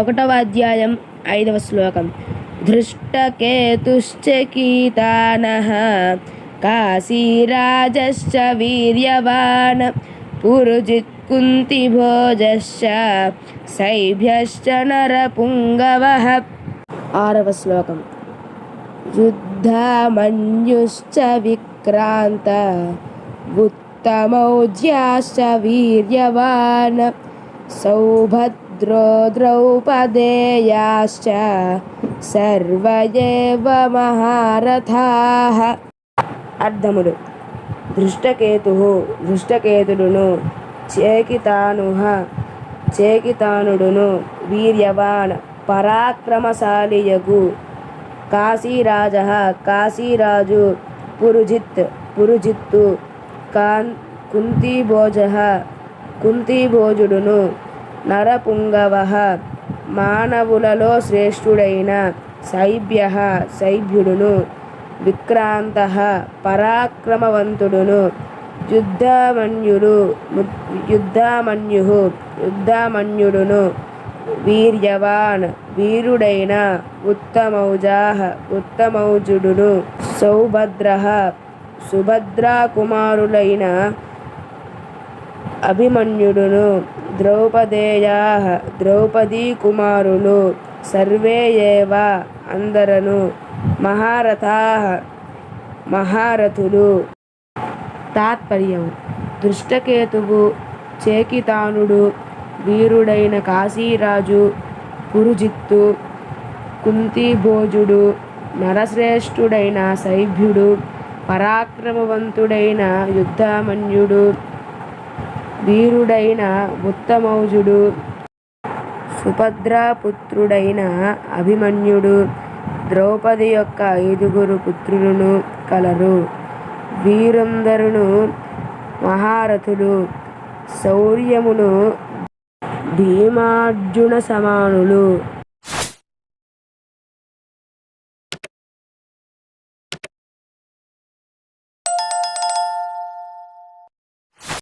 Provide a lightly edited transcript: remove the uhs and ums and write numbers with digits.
ఒకటవ అధ్యాయం 5వ శ్లోకం. ధృష్టకేతుశ్చకితానః కాశీరాజశ్చ వీర్యవాన్ పురుజిత్ కుంతిభోజశ్చ శైభ్యశ్చ నరపుంగవః. 6వ శ్లోకం. యుద్ధమన్యుశ్చ విక్రాంత ఉత్తమౌజ్యాశ్చ వీర్యవాన్ సౌభద్రో ద్రౌపదేయాశ్చ సర్వ ఏవ మహారథాః. అర్థములు. ధృష్టకేతుడును, చేకితానుడును, వీర్యవాన్ పరాక్రమశాలియగు, కాశీరాజు, పురుజిత్తు, కుంతిభోజుడును, నరపుంగవః మానవులలో శ్రేష్ఠుడైన, శైభ్యుడును, విక్రాంతః పరాక్రమవంతుడును, యుద్ధమన్యుడును, వీర్యవాన్ వీరుడైన, ఉత్తమౌజుడును, సుభద్రా కుమారులైన అభిమన్యుడును, ద్రౌపదీ కుమారులు, సర్వే ఏవ అందరను, మహారథాః మహారథులు. తాత్పర్యం. ధృష్టకేతువు, చేకితానుడు, వీరుడైన కాశీరాజు, పురుజిత్తు, కుంతిభోజుడు, నరశ్రేష్ఠుడైన శైభ్యుడు, పరాక్రమవంతుడైన యుద్ధమన్యుడు, వీరుడైన ఉత్తమౌజుడు, సుభద్రాపుత్రుడైన అభిమన్యుడు, ద్రౌపది యొక్క 5 పుత్రులను కలరు. వీరందరును మహారథులు, శౌర్యమును భీమార్జున సమానులు.